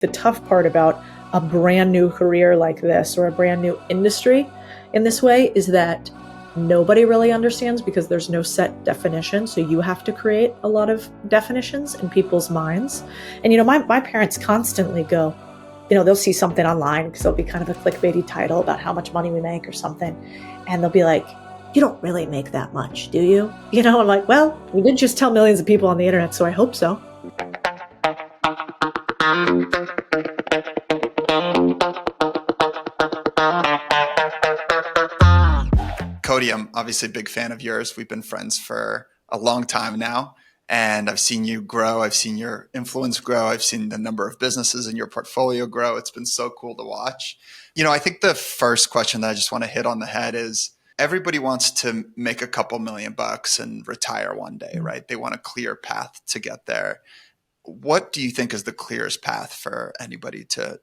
The tough part about a brand new career like this or a brand new industry in this way is that nobody really understands because there's no set definition. So you have to create a lot of definitions in people's minds. And, my parents constantly go, they'll see something online because there'll be kind of a clickbaity title about how much money we make or something. And they'll be like, you don't really make that much, do you? I'm like, well, we did just tell millions of people on the internet, so I hope so. Codie, I'm obviously a big fan of yours. We've been friends for a long time now, and I've seen you grow. I've seen your influence grow. I've seen the number of businesses in your portfolio grow. It's been so cool to watch. I think the first question that I just want to hit on the head is everybody wants to make a couple $1,000,000 and retire one day, right? They want a clear path to get there. What do you think is the clearest path for anybody to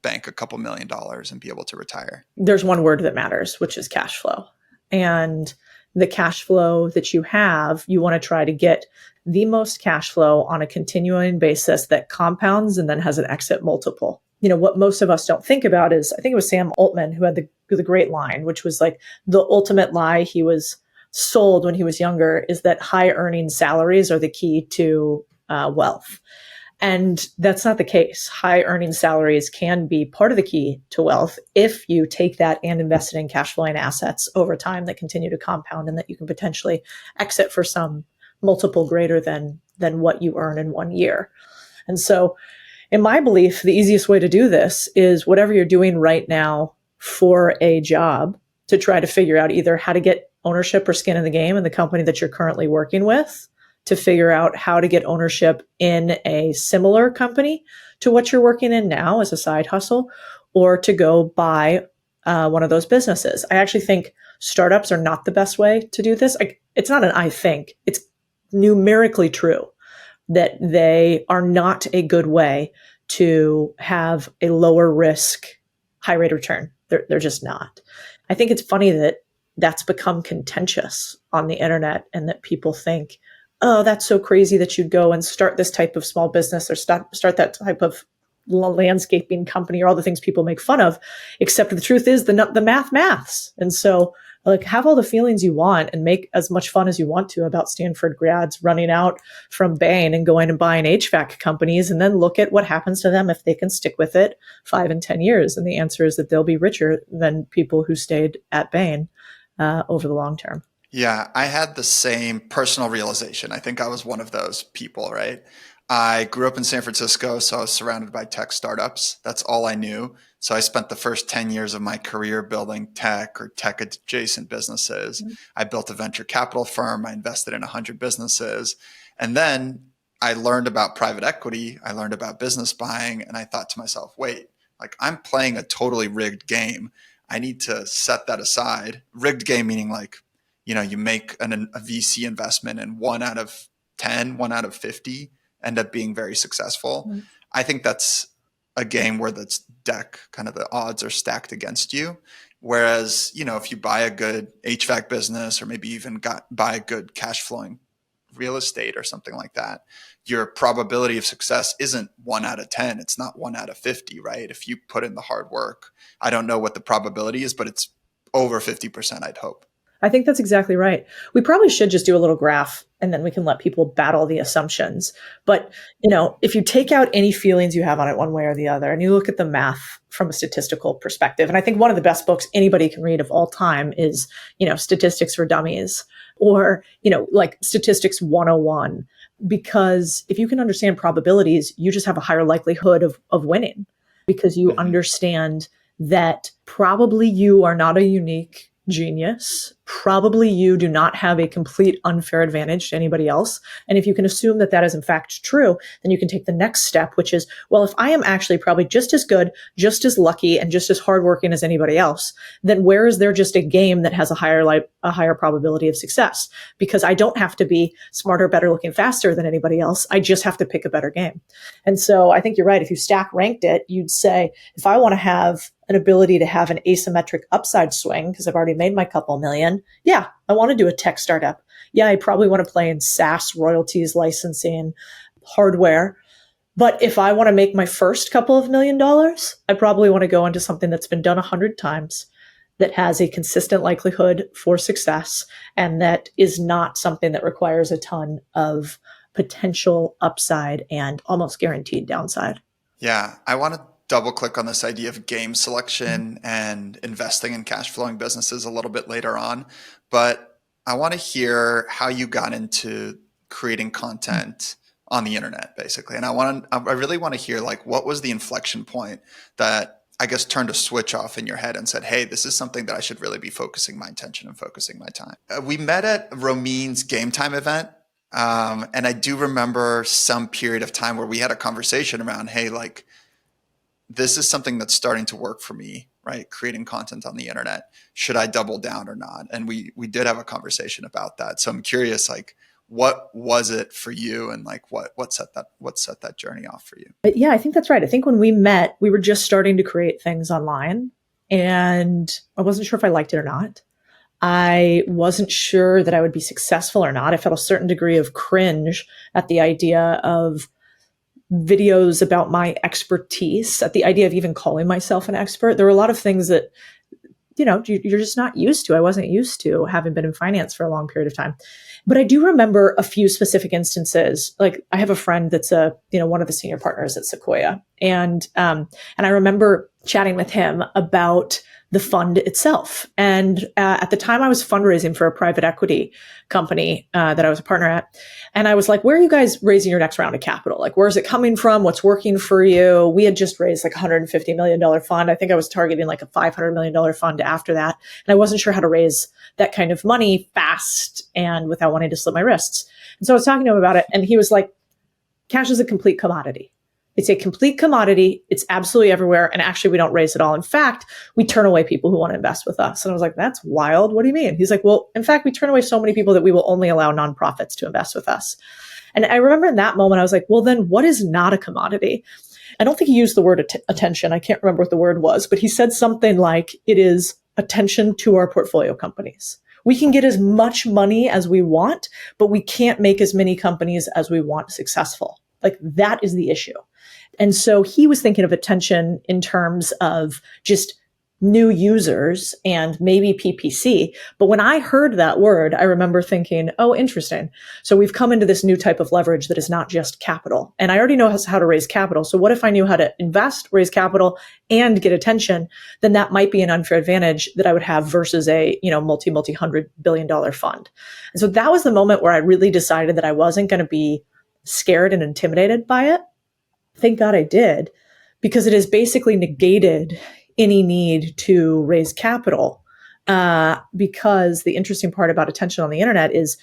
bank a couple $1,000,000 and be able to retire? There's one word that matters, which is cash flow. And the cash flow that you have, you want to try to get the most cash flow on a continuing basis that compounds and then has an exit multiple. What most of us don't think about is, I think it was Sam Altman who had the great line, which was like the ultimate lie he was sold when he was younger is that high earning salaries are the key to wealth. And that's not the case. High earning salaries can be part of the key to wealth if you take that and invest it in cash flowing assets over time that continue to compound and that you can potentially exit for some multiple greater than what you earn in 1 year. And so in my belief, the easiest way to do this is whatever you're doing right now for a job to try to figure out either how to get ownership or skin in the game in the company that you're currently working with, to figure out how to get ownership in a similar company to what you're working in now as a side hustle, or to go buy one of those businesses. I actually think startups are not the best way to do this. It's not an I think, it's numerically true that they are not a good way to have a lower risk, high rate of return. They're just not. I think it's funny that that's become contentious on the internet and that people think, oh, that's so crazy that you'd go and start this type of small business or start that type of landscaping company or all the things people make fun of, except the truth is the maths. And so have all the feelings you want and make as much fun as you want to about Stanford grads running out from Bain and going and buying HVAC companies, and then look at what happens to them if they can stick with it 5 and 10 years. And the answer is that they'll be richer than people who stayed at Bain over the long term. Yeah, I had the same personal realization. I think I was one of those people, right? I grew up in San Francisco, so I was surrounded by tech startups. That's all I knew. So I spent the first 10 years of my career building tech or tech adjacent businesses. Mm-hmm. I built a venture capital firm. I invested in 100 businesses. And then I learned about private equity. I learned about business buying. And I thought to myself, wait, I'm playing a totally rigged game. I need to set that aside. Rigged game meaning you make a VC investment and 1 out of 10, 1 out of 50 end up being very successful. Mm-hmm. I think that's a game where that's deck, kind of the odds are stacked against you. Whereas, if you buy a good HVAC business or maybe even buy a good cash flowing real estate or something like that, your probability of success isn't 1 out of 10. It's not 1 out of 50, right? If you put in the hard work, I don't know what the probability is, but it's over 50%, I'd hope. I think that's exactly right. We probably should just do a little graph and then we can let people battle the assumptions. But, if you take out any feelings you have on it one way or the other, and you look at the math from a statistical perspective, and I think one of the best books anybody can read of all time is, Statistics for Dummies or, Statistics 101, because if you can understand probabilities, you just have a higher likelihood of winning because you understand that probably you are not a unique genius. Probably you do not have a complete unfair advantage to anybody else. And if you can assume that that is in fact true, then you can take the next step, which is, well, if I am actually probably just as good, just as lucky, and just as hardworking as anybody else, then where is there just a game that has a higher probability of success? Because I don't have to be smarter, better looking, faster than anybody else. I just have to pick a better game. And so I think you're right. If you stack ranked it, you'd say, if I want to have an ability to have an asymmetric upside swing, because I've already made my couple million. Yeah, I want to do a tech startup. Yeah, I probably want to play in SaaS, royalties, licensing, hardware. But if I want to make my first couple of $1 million, I probably want to go into something that's been done 100 times, that has a consistent likelihood for success, and that is not something that requires a ton of potential upside and almost guaranteed downside. Yeah, I want to double click on this idea of game selection and investing in cash flowing businesses a little bit later on. But I want to hear how you got into creating content on the internet, basically. And I really want to hear, like, what was the inflection point that I guess turned a switch off in your head and said, hey, this is something that I should really be focusing my attention and focusing my time. We met at Romin's Game Time event. And I do remember some period of time where we had a conversation around, hey, like, this is something that's starting to work for me, right? Creating content on the internet. Should I double down or not? And we did have a conversation about that. So I'm curious, like, what was it for you, and like what set that journey off for you? Yeah, I think that's right. I think when we met, we were just starting to create things online, and I wasn't sure if I liked it or not. I wasn't sure that I would be successful or not. I felt a certain degree of cringe at the idea of videos about my expertise, at the idea of even calling myself an expert. There were a lot of things that, you're just not used to. I wasn't used to, having been in finance for a long period of time. But I do remember a few specific instances. Like, I have a friend that's one of the senior partners at Sequoia. And I remember chatting with him about the fund itself. And at the time, I was fundraising for a private equity company that I was a partner at. And I was like, where are you guys raising your next round of capital? Like, where's it coming from? What's working for you? We had just raised like a $150 million fund. I think I was targeting like a $500 million fund after that. And I wasn't sure how to raise that kind of money fast and without wanting to slit my wrists. And so I was talking to him about it. And he was like, cash is a complete commodity. It's a complete commodity. It's absolutely everywhere. And actually, we don't raise it all. In fact, we turn away people who want to invest with us. And I was like, that's wild. What do you mean? He's like, well, in fact, we turn away so many people that we will only allow nonprofits to invest with us. And I remember in that moment, I was like, well, then what is not a commodity? I don't think he used the word attention. I can't remember what the word was, but he said something like, it is attention to our portfolio companies. We can get as much money as we want, but we can't make as many companies as we want successful. Like, that is the issue. And so he was thinking of attention in terms of just new users and maybe PPC. But when I heard that word, I remember thinking, oh, interesting. So we've come into this new type of leverage that is not just capital. And I already know how to raise capital. So what if I knew how to invest, raise capital, and get attention? Then that might be an unfair advantage that I would have versus a, multi-$100 billion fund. And so that was the moment where I really decided that I wasn't going to be scared and intimidated by it. Thank God I did, because it has basically negated any need to raise capital. Because the interesting part about attention on the internet is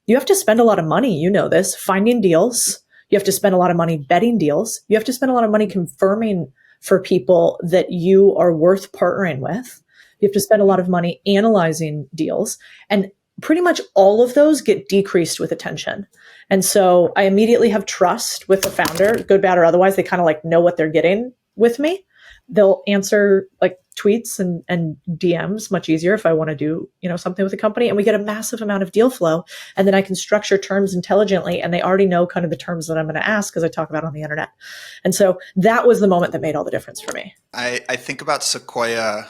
you have to spend a lot of money, finding deals. You have to spend a lot of money betting deals. You have to spend a lot of money confirming for people that you are worth partnering with. You have to spend a lot of money analyzing deals. And pretty much all of those get decreased with attention. And so I immediately have trust with the founder, good, bad, or otherwise. They kind of like know what they're getting with me. They'll answer like tweets and DMs much easier if I want to do, something with a company, and we get a massive amount of deal flow. And then I can structure terms intelligently, and they already know kind of the terms that I'm going to ask because I talk about it on the internet. And so that was the moment that made all the difference for me. I think about Sequoia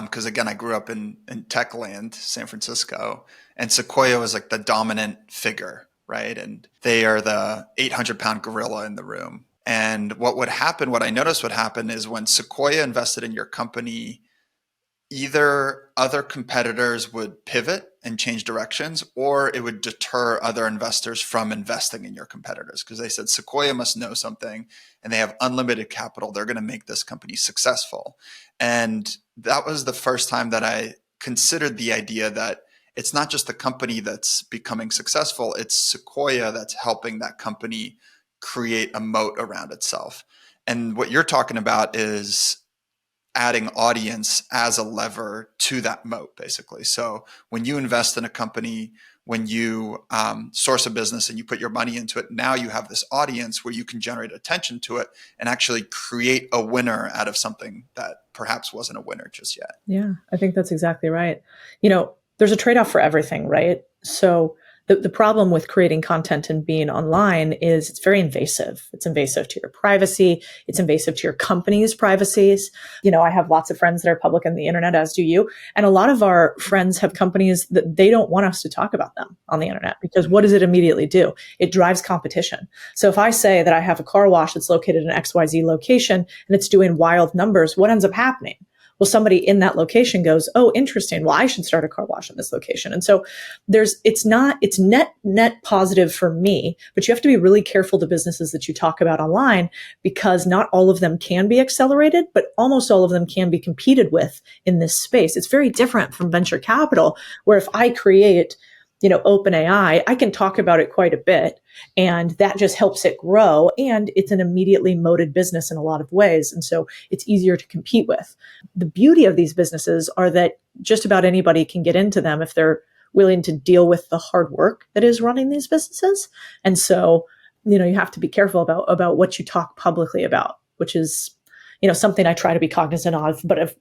because again, I grew up in tech land, San Francisco, and Sequoia was like the dominant figure, right? And they are the 800-pound gorilla in the room. And what I noticed would happen is when Sequoia invested in your company, either other competitors would pivot and change directions, or it would deter other investors from investing in your competitors because they said Sequoia must know something and they have unlimited capital. They're going to make this company successful. And that was the first time that I considered the idea that it's not just the company that's becoming successful, it's Sequoia that's helping that company create a moat around itself. And what you're talking about is adding audience as a lever to that moat, basically. So when you invest in a company, when you source a business and you put your money into it, now you have this audience where you can generate attention to it and actually create a winner out of something that perhaps wasn't a winner just yet. Yeah, I think that's exactly right. There's a trade-off for everything, right? So The problem with creating content and being online is it's very invasive. It's invasive to your privacy. It's invasive to your company's privacies. I have lots of friends that are public on the internet, as do you. And a lot of our friends have companies that they don't want us to talk about them on the internet, because what does it immediately do? It drives competition. So if I say that I have a car wash that's located in XYZ location and it's doing wild numbers, what ends up happening? Well, somebody in that location goes, oh, interesting. Well, I should start a car wash in this location. And so it's net positive for me, but you have to be really careful the businesses that you talk about online, because not all of them can be accelerated, but almost all of them can be competed with in this space. It's very different from venture capital, where if I create OpenAI, I can talk about it quite a bit, and that just helps it grow. And it's an immediately moated business in a lot of ways. And so it's easier to compete with. The beauty of these businesses are that just about anybody can get into them if they're willing to deal with the hard work that is running these businesses. And so, you have to be careful about what you talk publicly about, which is something I try to be cognizant of, but I've,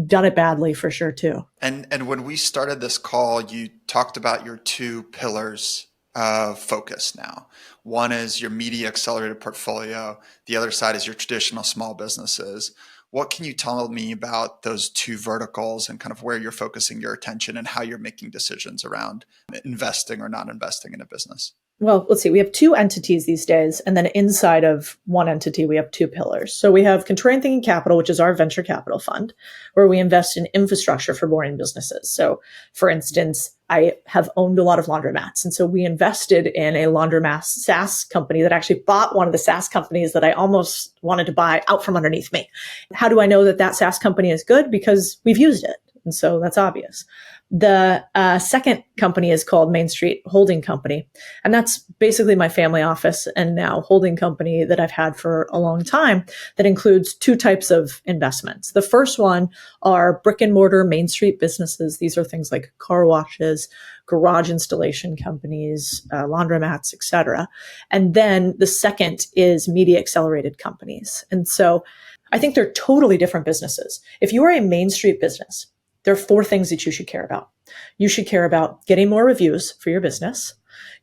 done it badly for sure too. And when we started this call, you talked about your two pillars of focus now. One is your media accelerated portfolio. The other side is your traditional small businesses. What can you tell me about those two verticals and kind of where you're focusing your attention and how you're making decisions around investing or not investing in a business? Well, let's see. We have two entities these days, and then inside of one entity, we have two pillars. So we have Contrarian Thinking Capital, which is our venture capital fund, where we invest in infrastructure for boring businesses. So, for instance, I have owned a lot of laundromats, and so we invested in a laundromat SaaS company that actually bought one of the SaaS companies that I almost wanted to buy out from underneath me. How do I know that SaaS company is good? Because we've used it, and so that's obvious. The second company is called Main Street Holding Company. And that's basically my family office and now holding company that I've had for a long time, that includes two types of investments. The first one are brick and mortar Main Street businesses. These are things like car washes, garage installation companies, laundromats, etc. And then the second is media accelerated companies. And so I think they're totally different businesses. If you are a Main Street business, there are four things that you should care about. You should care about getting more reviews for your business.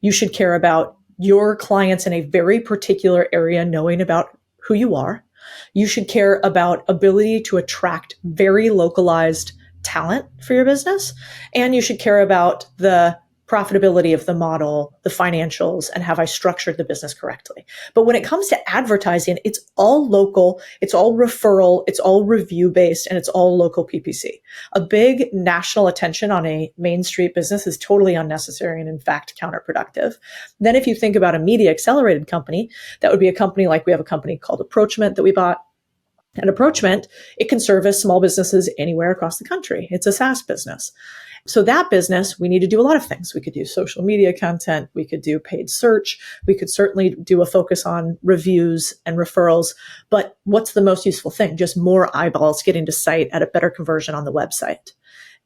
You should care about your clients in a very particular area knowing about who you are. You should care about ability to attract very localized talent for your business. And you should care about the profitability of the model, the financials, and have I structured the business correctly. But when it comes to advertising, it's all local, it's all referral, it's all review based, and it's all local PPC. A big national attention on a Main Street business is totally unnecessary and in fact counterproductive. Then if you think about a media accelerated company, that would be a company like we have a company called Approachment that we bought. And Approachment, it can service small businesses anywhere across the country. It's a SaaS business. So that business, we need to do a lot of things. We could do social media content. We could do paid search. We could certainly do a focus on reviews and referrals. But what's the most useful thing? Just more eyeballs getting to site at a better conversion on the website.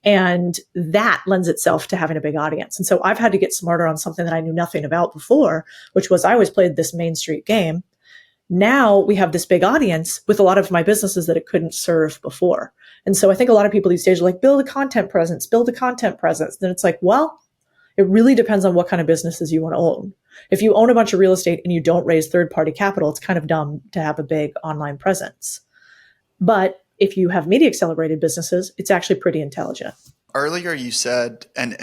And that lends itself to having a big audience. And so I've had to get smarter on something that I knew nothing about before, which was I always played this Main Street game. Now we have this big audience with a lot of my businesses that it couldn't serve before. And so I think a lot of people these days are like, build a content presence. Then it's like, well, it really depends on what kind of businesses you want to own. If you own a bunch of real estate and you don't raise third-party capital, it's kind of dumb to have a big online presence. But if you have media accelerated businesses, it's actually pretty intelligent. Earlier you said, and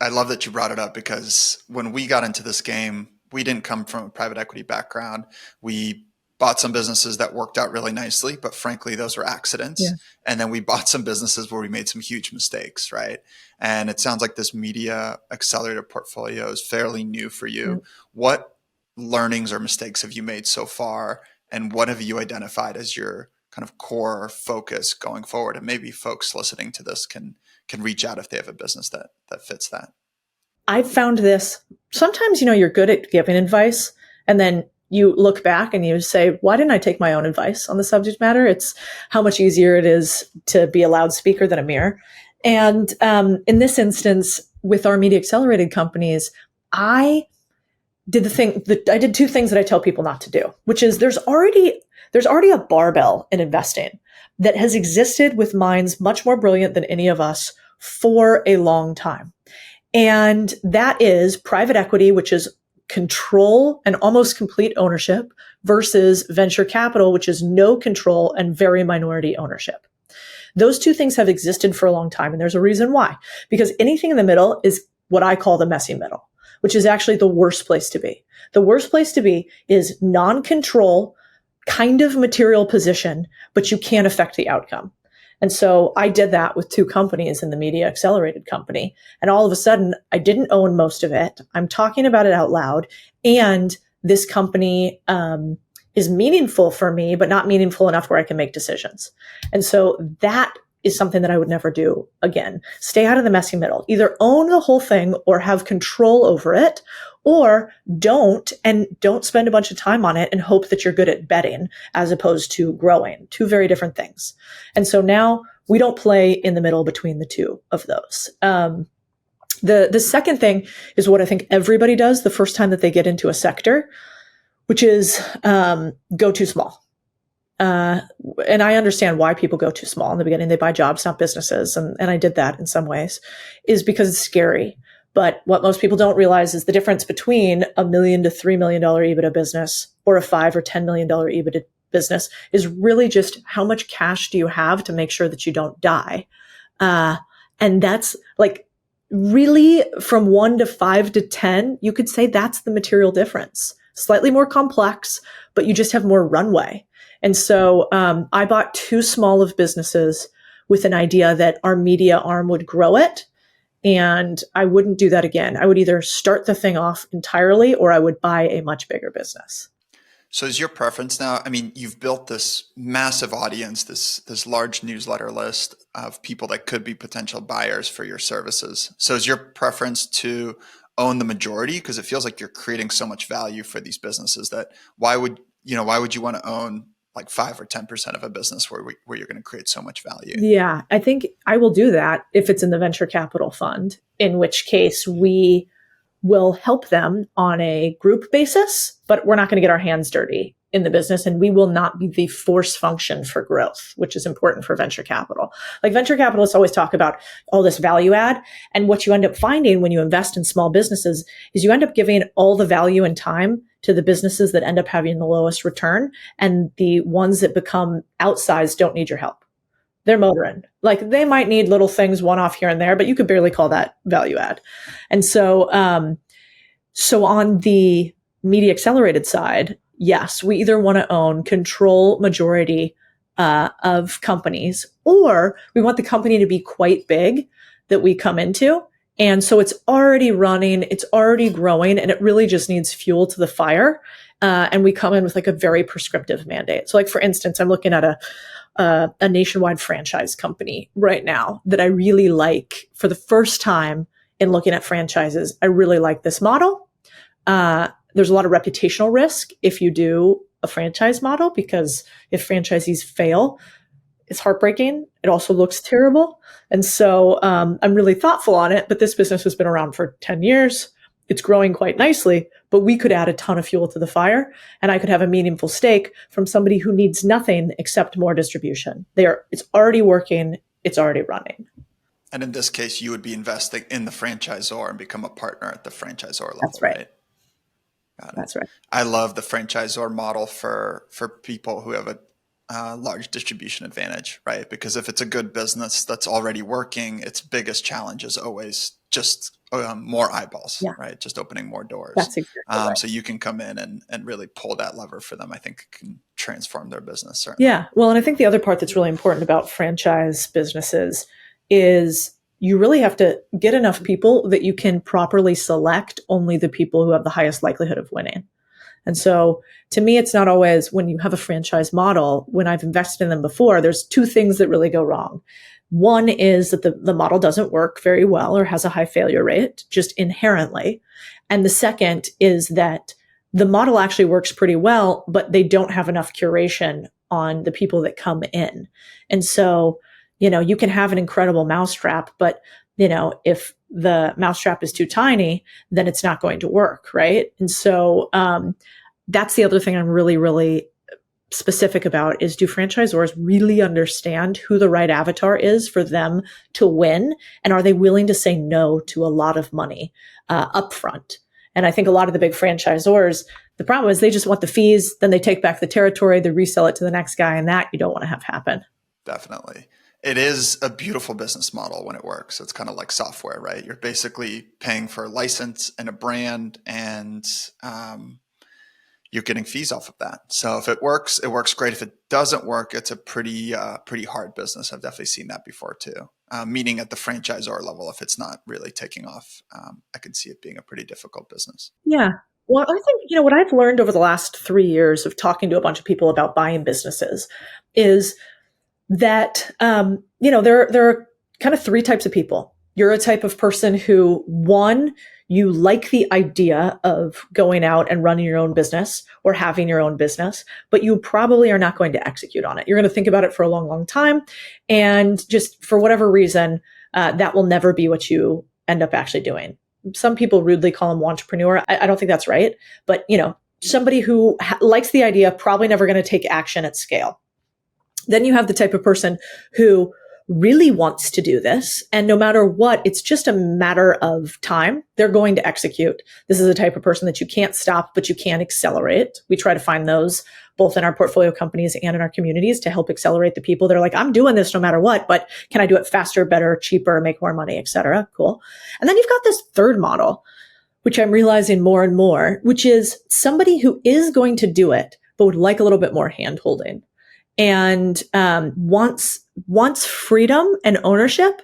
I love that you brought it up, because when we got into this game, we didn't come from a private equity background. We bought some businesses that worked out really nicely, but frankly, those were accidents. Yeah. And then we bought some businesses where we made some huge mistakes, right? And it sounds like this media accelerator portfolio is fairly new for you. Mm-hmm. What learnings or mistakes have you made so far? And what have you identified as your kind of core focus going forward? And maybe folks listening to this can reach out if they have a business that fits that. I've found this. Sometimes, you're good at giving advice, and then you look back and you say, why didn't I take my own advice on the subject matter? It's how much easier it is to be a loudspeaker than a mirror. And in this instance, with our media accelerated companies, I did two things that I tell people not to do, which is there's already a barbell in investing that has existed with minds much more brilliant than any of us for a long time. And that is private equity, which is control and almost complete ownership, versus venture capital, which is no control and very minority ownership. Those two things have existed for a long time, and there's a reason why. Because anything in the middle is what I call the messy middle, which is actually the worst place to be. The worst place to be is non-control, kind of material position, but you can't affect the outcome. And so I did that with two companies in the Media Accelerated company. And all of a sudden, I didn't own most of it. I'm talking about it out loud. And this company is meaningful for me, but not meaningful enough where I can make decisions. And so that is something that I would never do again. Stay out of the messy middle. Either own the whole thing or have control over it, or don't spend a bunch of time on it and hope that you're good at betting as opposed to growing. Two very different things. And so now we don't play in the middle between the two of those. The second thing is what I think everybody does the first time that they get into a sector, which is go too small. And I understand why people go too small in the beginning. They buy jobs, not businesses. And I did that in some ways, is because it's scary. But what most people don't realize is the difference between $1 million to $3 million EBITDA business or a $5 or $10 million EBITDA business is really just how much cash do you have to make sure that you don't die. And that's like really from 1 to 5 to 10, you could say that's the material difference. Slightly more complex, but you just have more runway. And so I bought too small of businesses with an idea that our media arm would grow it. And I wouldn't do that again. I would either start the thing off entirely or I would buy a much bigger business. So is your preference now, I mean, you've built this massive audience, this large newsletter list of people that could be potential buyers for your services. So is your preference to own the majority? Because it feels like you're creating so much value for these businesses that why would you want to own like 5 or 10% of a business where you're going to create so much value? Yeah, I think I will do that if it's in the venture capital fund, in which case we will help them on a group basis, but we're not going to get our hands dirty in the business, and we will not be the force function for growth, which is important for venture capital. Like venture capitalists always talk about all this value add, and what you end up finding when you invest in small businesses is you end up giving all the value and time to the businesses that end up having the lowest return, and the ones that become outsized don't need your help. They're motoring. Like they might need little things one off here and there, but you could barely call that value add. And so, so on the Media Accelerated side, yes, we either want to own control majority of companies, or we want the company to be quite big that we come into. And so it's already running, it's already growing, and it really just needs fuel to the fire. And we come in with like a very prescriptive mandate. So like, for instance, I'm looking at a nationwide franchise company right now that I really like. For the first time in looking at franchises, I really like this model. There's a lot of reputational risk if you do a franchise model, because if franchisees fail, it's heartbreaking. It also looks terrible. And so I'm really thoughtful on it, but this business has been around for 10 years. It's growing quite nicely, but we could add a ton of fuel to the fire, and I could have a meaningful stake from somebody who needs nothing except more distribution. It's already working. It's already running. And in this case, you would be investing in the franchisor and become a partner at the franchisor level. That's right. That's right. I love the franchisor model for people who have a large distribution advantage, right? Because if it's a good business that's already working, its biggest challenge is always just more eyeballs, right? Just opening more doors. That's exactly right. So you can come in and really pull that lever for them. I think it can transform their business, certainly. Yeah. Well, and I think the other part that's really important about franchise businesses is you really have to get enough people that you can properly select only the people who have the highest likelihood of winning. And so to me, it's not always when you have a franchise model, when I've invested in them before, there's two things that really go wrong. One is that the model doesn't work very well or has a high failure rate just inherently. And the second is that the model actually works pretty well, but they don't have enough curation on the people that come in. And so, you can have an incredible mousetrap, but, if the mousetrap is too tiny, then it's not going to work, right? And so that's the other thing I'm really, really specific about is, do franchisors really understand who the right avatar is for them to win? And are they willing to say no to a lot of money upfront? And I think a lot of the big franchisors, the problem is they just want the fees, then they take back the territory, they resell it to the next guy, and that you don't want to have happen. Definitely. It is a beautiful business model when it works. It's kind of like software, right? You're basically paying for a license and a brand, and you're getting fees off of that. So if it works great. If it doesn't work, it's a pretty hard business. I've definitely seen that before too. Meaning at the franchisor level, if it's not really taking off, I can see it being a pretty difficult business. Yeah. Well, I think, what I've learned over the last 3 years of talking to a bunch of people about buying businesses is that, there are kind of three types of people. You're a type of person who, one, you like the idea of going out and running your own business or having your own business, but you probably are not going to execute on it. You're going to think about it for a long, long time. And just for whatever reason, that will never be what you end up actually doing. Some people rudely call them entrepreneur. I don't think that's right. But, somebody who likes the idea, probably never going to take action at scale. Then you have the type of person who really wants to do this. And no matter what, it's just a matter of time. They're going to execute. This is the type of person that you can't stop, but you can accelerate. We try to find those both in our portfolio companies and in our communities to help accelerate the people that are like, I'm doing this no matter what, but can I do it faster, better, cheaper, make more money, et cetera? Cool. And then you've got this third model, which I'm realizing more and more, which is somebody who is going to do it, but would like a little bit more hand holding and wants freedom and ownership,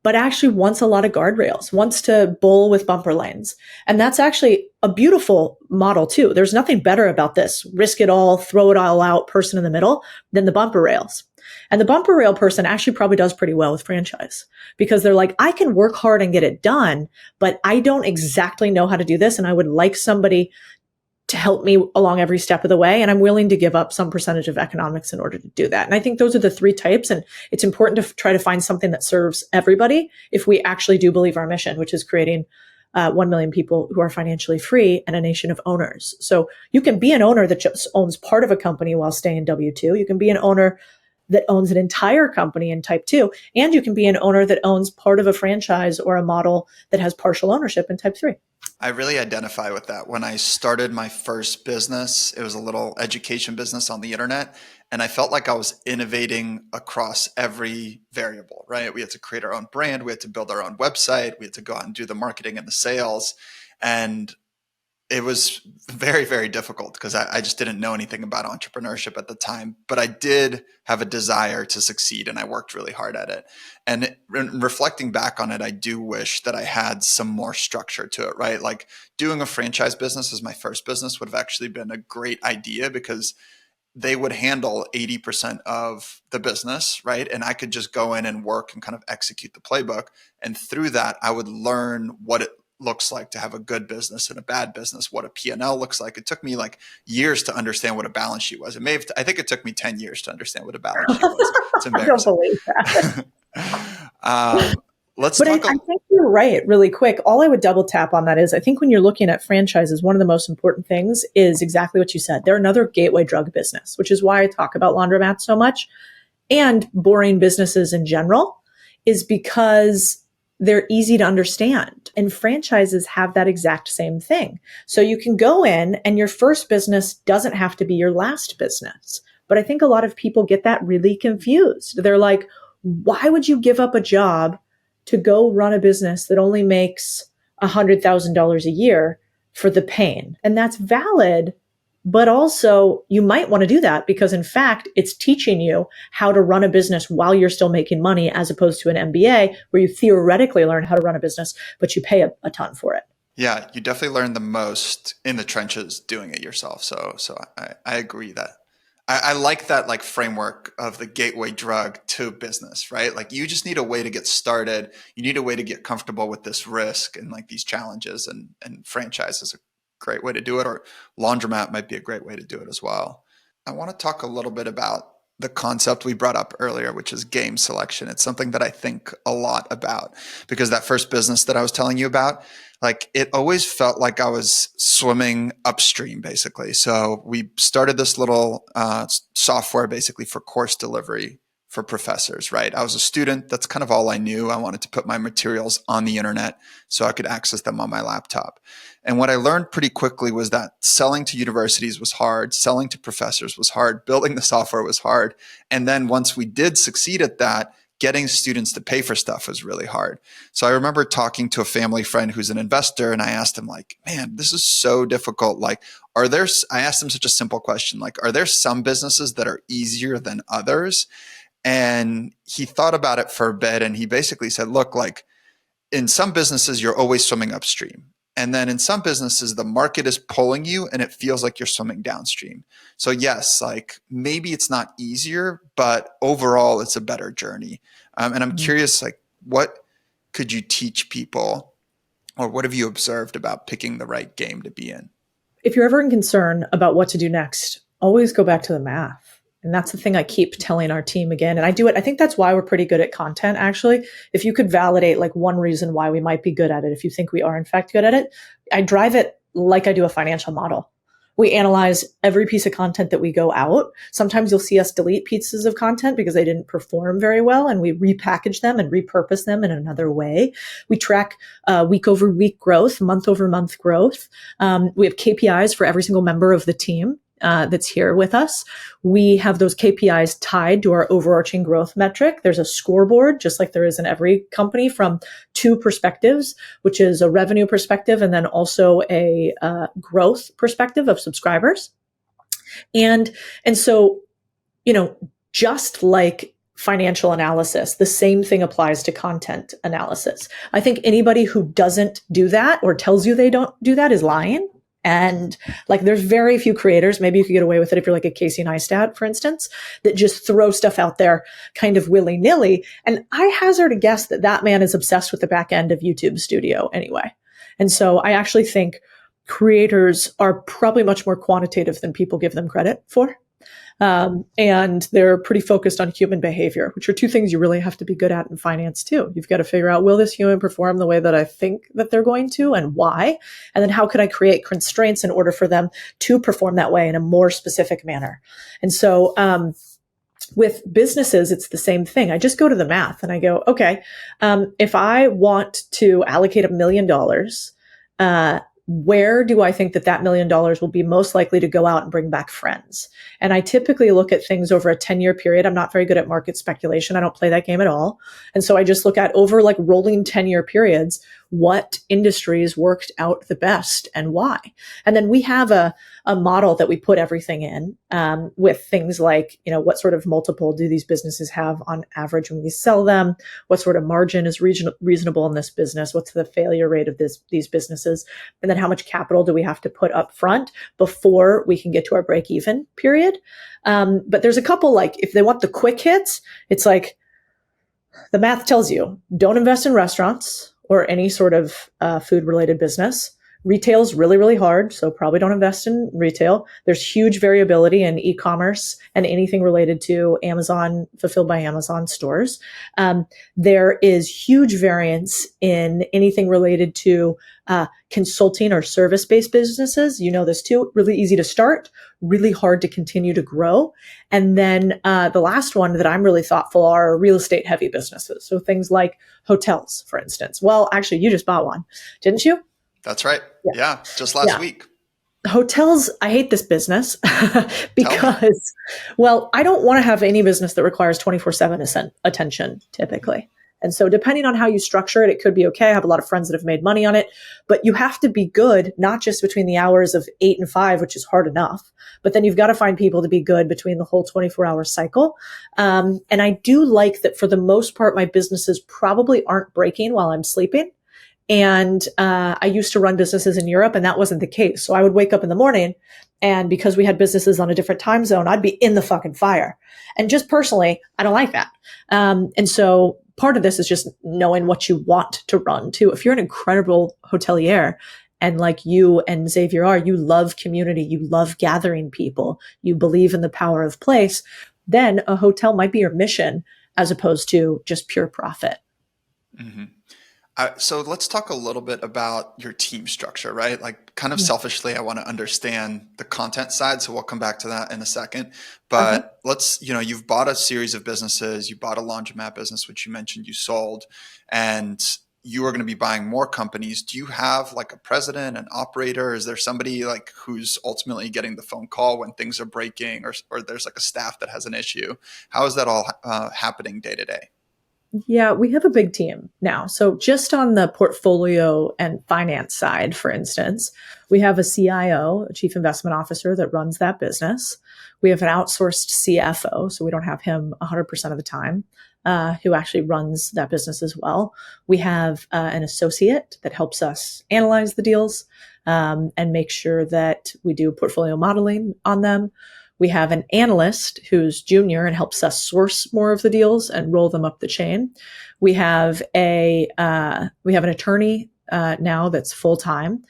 but actually wants a lot of guardrails, wants to bowl with bumper lanes. And that's actually a beautiful model too. There's nothing better about this risk it all, throw it all out person in the middle than the bumper rails. And the bumper rail person actually probably does pretty well with franchise because they're like, I can work hard and get it done, but I don't exactly know how to do this. And I would like somebody to help me along every step of the way. And I'm willing to give up some percentage of economics in order to do that. And I think those are the three types. And it's important to try to find something that serves everybody if we actually do believe our mission, which is creating 1 million people who are financially free and a nation of owners. So you can be an owner that just owns part of a company while staying W-2. You can be an owner that owns an entire company in type 2. And you can be an owner that owns part of a franchise or a model that has partial ownership in type 3. I really identify with that. When I started my first business, it was a little education business on the internet. And I felt like I was innovating across every variable, right? We had to create our own brand. We had to build our own website. We had to go out and do the marketing and the sales. And it was very, very difficult because I just didn't know anything about entrepreneurship at the time, but I did have a desire to succeed and I worked really hard at it. And reflecting back on it, I do wish that I had some more structure to it, right? Like doing a franchise business as my first business would have actually been a great idea because they would handle 80% of the business, right? And I could just go in and work and kind of execute the playbook. And through that, I would learn what it looks like to have a good business and a bad business, what a P&L looks like. It took me like years to understand what a balance sheet was. I think it took me 10 years to understand what a balance sheet was. It's embarrassing. I don't believe that. Let's but talk. I think you're right, really quick. All I would double tap on that is I think when you're looking at franchises, one of the most important things is exactly what you said. They're another gateway drug business, which is why I talk about laundromats so much and boring businesses in general is because they're easy to understand. And franchises have that exact same thing. So you can go in and your first business doesn't have to be your last business. But I think a lot of people get that really confused. They're like, why would you give up a job to go run a business that only makes $100,000 a year for the pain? And that's valid. But also you might want to do that because in fact, it's teaching you how to run a business while you're still making money as opposed to an MBA where you theoretically learn how to run a business, but you pay a ton for it. Yeah, you definitely learn the most in the trenches doing it yourself. So I agree that I like that like framework of the gateway drug to business, right? Like you just need a way to get started. You need a way to get comfortable with this risk and like these challenges and franchise is a great way to do it, or laundromat might be a great way to do it as well. I want to talk a little bit about the concept we brought up earlier, which is game selection. It's something that I think a lot about, because that first business that I was telling you about, like, it always felt like I was swimming upstream, basically. So we started this little software basically for course delivery for professors, right? I was a student. That's kind of all I knew. I wanted to put my materials on the internet so I could access them on my laptop. And what I learned pretty quickly was that selling to universities was hard, selling to professors was hard, building the software was hard. And then once we did succeed at that, getting students to pay for stuff was really hard. So I remember talking to a family friend who's an investor, and I asked him, like, man, this is so difficult. Like, I asked him such a simple question, like, are there some businesses that are easier than others? And he thought about it for a bit, and he basically said, look, like, in some businesses, you're always swimming upstream. And then in some businesses, the market is pulling you and it feels like you're swimming downstream. So yes, like, maybe it's not easier, but overall it's a better journey. And I'm curious, like, what could you teach people, or what have you observed about picking the right game to be in? If you're ever in concern about what to do next, always go back to the math. And that's the thing I keep telling our team again. And I do it. I think that's why we're pretty good at content, actually. If you could validate like one reason why we might be good at it, if you think we are in fact good at it, I drive it like I do a financial model. We analyze every piece of content that we go out. Sometimes you'll see us delete pieces of content because they didn't perform very well, and we repackage them and repurpose them in another way. We track week over week growth, month over month growth. We have KPIs for every single member of the team that's here with us. We have those KPIs tied to our overarching growth metric. There's a scoreboard, just like there is in every company, from two perspectives, which is a revenue perspective and then also a growth perspective of subscribers. And so, just like financial analysis, the same thing applies to content analysis. I think anybody who doesn't do that or tells you they don't do that is lying. And like, there's very few creators, maybe you could get away with it if you're like a Casey Neistat, for instance, that just throw stuff out there kind of willy-nilly. And I hazard a guess that that man is obsessed with the back end of YouTube Studio anyway. And so I actually think creators are probably much more quantitative than people give them credit for. And they're pretty focused on human behavior, which are two things you really have to be good at in finance too. You've got to figure out, will this human perform the way that I think that they're going to, and why? And then how could I create constraints in order for them to perform that way in a more specific manner? And so, with businesses, it's the same thing. I just go to the math and I go, okay, if I want to allocate $1 million, where do I think that $1 million will be most likely to go out and bring back friends? And I typically look at things over a 10-year period. I'm not very good at market speculation. I don't play that game at all. And so I just look at over like rolling 10-year periods, what industries worked out the best and why. And then we have a model that we put everything in, with things like, what sort of multiple do these businesses have on average when we sell them? What sort of margin is reasonable in this business? What's the failure rate of these businesses? And then how much capital do we have to put up front before we can get to our break even period? But there's a couple, like, if they want the quick hits, it's like the math tells you, don't invest in restaurants or any sort of food related business. Retail is really, really hard, so probably don't invest in retail. There's huge variability in e-commerce and anything related to Amazon, fulfilled by Amazon stores. There is huge variance in anything related to consulting or service-based businesses. You know this too. Really easy to start, really hard to continue to grow. And then the last one that I'm really thoughtful are real estate heavy businesses. So things like hotels, for instance. Well, actually, you just bought one, didn't you? That's right. Yeah. Just last week. Hotels, I hate this business because, well, I don't want to have any business that requires 24/7 attention typically. And so depending on how you structure it, it could be okay. I have a lot of friends that have made money on it, but you have to be good, not just between the hours of 8 and 5, which is hard enough, but then you've got to find people to be good between the whole 24-hour cycle. And I do like that for the most part, my businesses probably aren't breaking while I'm sleeping. And I used to run businesses in Europe, and that wasn't the case. So I would wake up in the morning, and because we had businesses on a different time zone, I'd be in the fucking fire. And just personally, I don't like that. And so part of this is just knowing what you want to run too. If you're an incredible hotelier, and like you and Xavier are, you love community, you love gathering people, you believe in the power of place, then a hotel might be your mission as opposed to just pure profit. Mm-hmm. So let's talk a little bit about your team structure, right? Like kind of selfishly, I want to understand the content side. So we'll come back to that in a second. But let's, you've bought a series of businesses. You bought a laundromat business, which you mentioned you sold, and you are going to be buying more companies. Do you have like a president, an operator? Is there somebody like who's ultimately getting the phone call when things are breaking, or there's like a staff that has an issue? How is that all happening day to day? Yeah, we have a big team now. So just on the portfolio and finance side, for instance, we have a CIO, a chief investment officer that runs that business. We have an outsourced CFO, so we don't have him 100% of the time, who actually runs that business as well. We have an associate that helps us analyze the deals and make sure that we do portfolio modeling on them. We have an analyst who's junior and helps us source more of the deals and roll them up the chain. We have an attorney now that's full time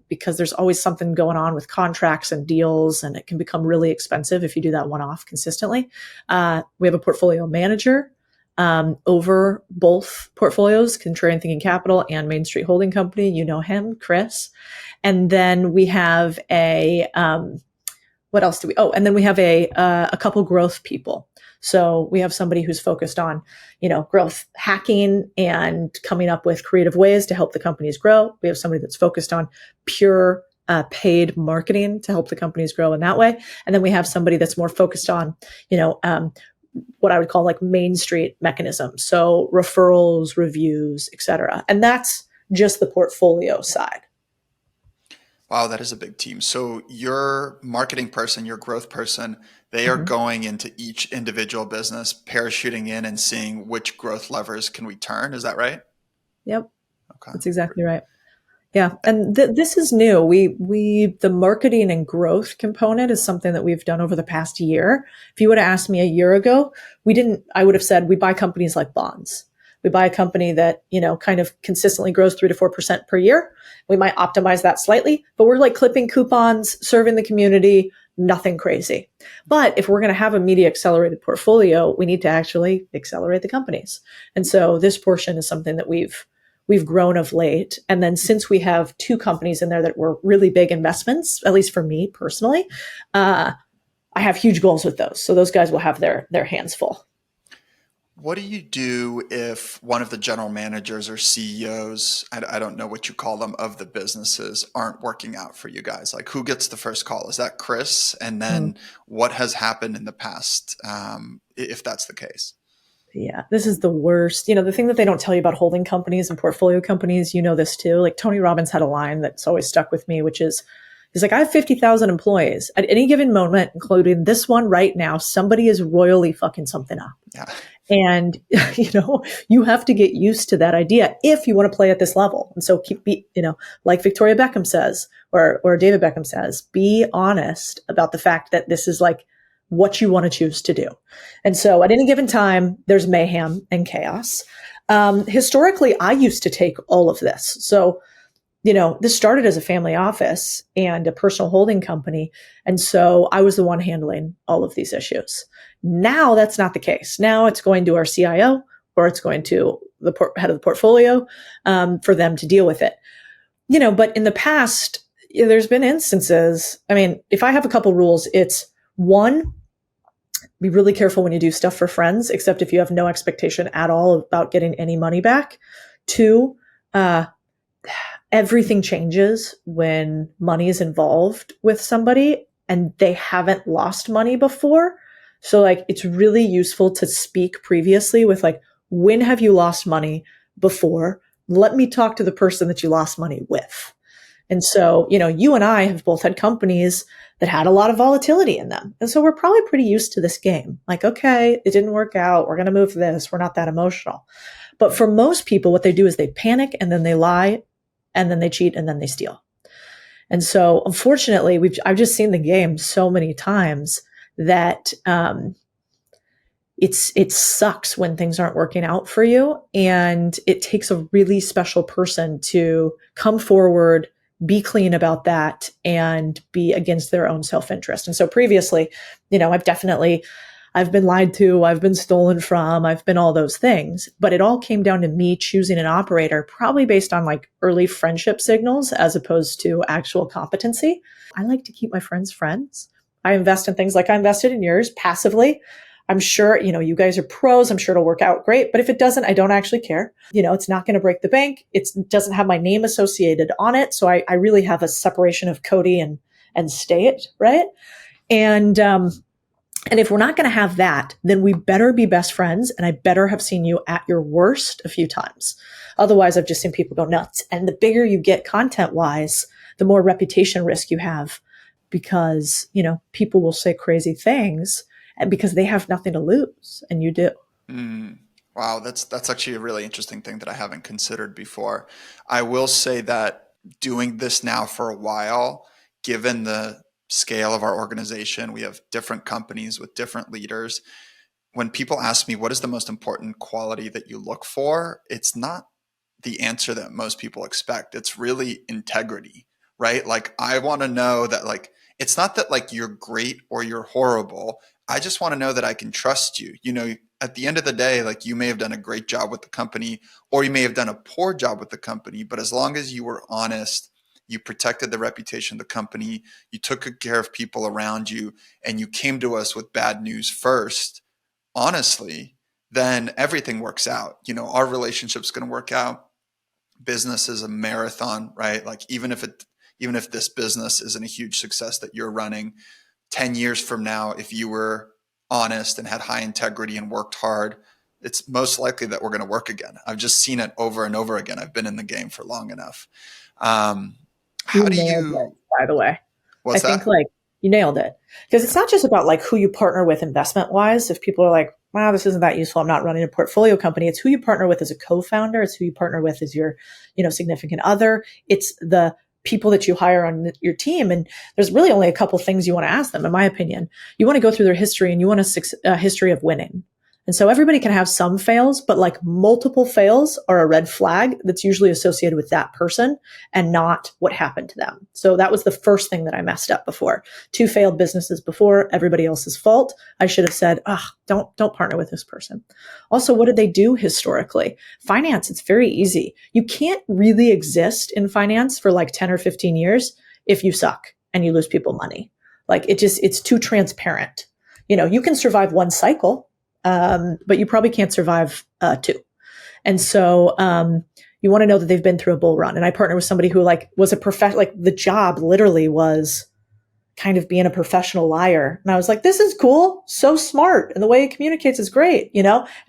because there's always something going on with contracts and deals, and it can become really expensive if you do that one off consistently. We have a portfolio manager over both portfolios, Contrarian Thinking Capital and Main Street Holding Company. You know him, Chris. And then we have what else do we? Oh, and then we have a couple growth people. So we have somebody who's focused on, growth hacking and coming up with creative ways to help the companies grow. We have somebody that's focused on pure paid marketing to help the companies grow in that way. And then we have somebody that's more focused on, what I would call like Main Street mechanisms. So referrals, reviews, et cetera. And that's just the portfolio side. Wow, that is a big team. So your marketing person, your growth person, they are going into each individual business, parachuting in and seeing which growth levers can we turn. Is that right? Yep. Okay. That's exactly right. Yeah. And this is new. The marketing and growth component is something that we've done over the past year. If you would have asked me a year ago, I would have said we buy companies like bonds. We buy a company that, kind of consistently grows 3 to 4% per year. We might optimize that slightly, but we're like clipping coupons, serving the community, nothing crazy. But if we're going to have a media accelerated portfolio, we need to actually accelerate the companies. And so this portion is something that we've grown of late. And then since we have 2 companies in there that were really big investments, at least for me personally, I have huge goals with those. So those guys will have their hands full. What do you do if one of the general managers or CEOs, I don't know what you call them, of the businesses aren't working out for you guys? Like who gets the first call? Is that Chris? And then what has happened in the past if that's the case? Yeah, this is the worst. The thing that they don't tell you about holding companies and portfolio companies, this too. Like Tony Robbins had a line that's always stuck with me, which is, he's like, I have 50,000 employees. At any given moment, including this one right now, somebody is royally fucking something up. Yeah. And, you have to get used to that idea if you want to play at this level. And so like Victoria Beckham says, or David Beckham says, be honest about the fact that this is like what you want to choose to do. And so at any given time, there's mayhem and chaos. Historically, I used to take all of this. So, this started as a family office and a personal holding company. And so I was the one handling all of these issues. Now that's not the case. Now it's going to our CIO or it's going to the head of the portfolio for them to deal with it. But in the past, there's been instances. I mean, if I have a couple rules, it's 1, be really careful when you do stuff for friends, except if you have no expectation at all about getting any money back. 2, everything changes when money is involved with somebody and they haven't lost money before. So like, it's really useful to speak previously with like, when have you lost money before? Let me talk to the person that you lost money with. And so, you and I have both had companies that had a lot of volatility in them. And so we're probably pretty used to this game. Like, okay, it didn't work out. We're going to move this. We're not that emotional. But for most people, what they do is they panic and then they lie and then they cheat and then they steal. And so unfortunately, I've just seen the game so many times that it sucks when things aren't working out for you. And it takes a really special person to come forward, be clean about that, and be against their own self-interest. And so previously, I've definitely I've been lied to, I've been stolen from, I've been all those things. But it all came down to me choosing an operator, probably based on like early friendship signals as opposed to actual competency. I like to keep my friends friends. I invest in things like I invested in yours passively. I'm sure, you guys are pros. I'm sure it'll work out great. But if it doesn't, I don't actually care. It's not going to break the bank. It doesn't have my name associated on it. So I really have a separation of Codie and state, right? And if we're not going to have that, then we better be best friends. And I better have seen you at your worst a few times. Otherwise, I've just seen people go nuts. And the bigger you get content wise, the more reputation risk you have because, people will say crazy things and because they have nothing to lose and you do. Wow. That's actually a really interesting thing that I haven't considered before. I will say that doing this now for a while, given the scale of our organization, we have different companies with different leaders. When people ask me, what is the most important quality that you look for? It's not the answer that most people expect. It's really integrity, right? Like, I want to know that, like, it's not that like you're great or you're horrible. I just want to know that I can trust you. At the end of the day, like, you may have done a great job with the company or you may have done a poor job with the company, but as long as you were honest, you protected the reputation of the company, you took good care of people around you, and you came to us with bad news first, honestly, then everything works out. Our relationship's going to work out. Business is a marathon, right? Like, even if this business isn't a huge success that you're running, 10 years from now, if you were honest and had high integrity and worked hard, it's most likely that we're going to work again. I've just seen it over and over again. I've been in the game for long enough. You How do nailed you, it, by the way. what's I think that? like you nailed it because it's not just about like who you partner with investment wise. If people are like, wow, this isn't that useful, I'm not running a portfolio company. It's who you partner with as a co-founder. It's who you partner with as your, significant other. It's the people that you hire on your team. And there's really only a couple things you want to ask them, in my opinion. You want to go through their history and you want a history of winning. And so everybody can have some fails, but like multiple fails are a red flag that's usually associated with that person and not what happened to them. So that was the first thing that I messed up before. 2 failed businesses before, everybody else's fault. I should have said, don't partner with this person. Also, what did they do historically? Finance, it's very easy. You can't really exist in finance for like 10 or 15 years if you suck and you lose people money. Like it's too transparent. You can survive one cycle, but you probably can't survive 2. And so you want to know that they've been through a bull run. And I partnered with somebody who like was a like the job literally was kind of being a professional liar. And I was like, this is cool. So smart. And the way it communicates is great, and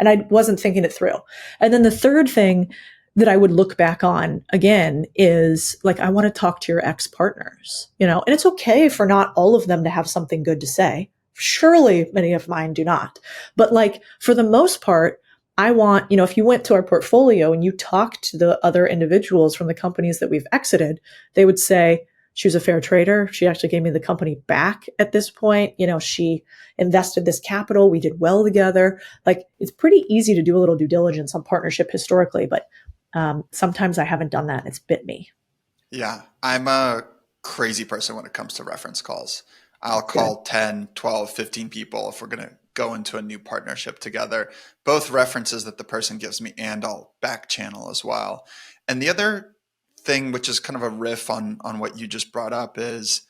I wasn't thinking it through. And then the third thing that I would look back on again is like, I want to talk to your ex-partners, and it's okay for not all of them to have something good to say. Surely many of mine do not. But like for the most part, I want, if you went to our portfolio and you talked to the other individuals from the companies that we've exited, they would say, she was a fair trader. She actually gave me the company back at this point. She invested this capital. We did well together. Like it's pretty easy to do a little due diligence on partnership historically, but sometimes I haven't done that and it's bit me. Yeah, I'm a crazy person when it comes to reference calls. I'll call 10, 12, 15 people if we're going to go into a new partnership together, both references that the person gives me, and I'll back channel as well. And the other thing, which is kind of a riff on what you just brought up, is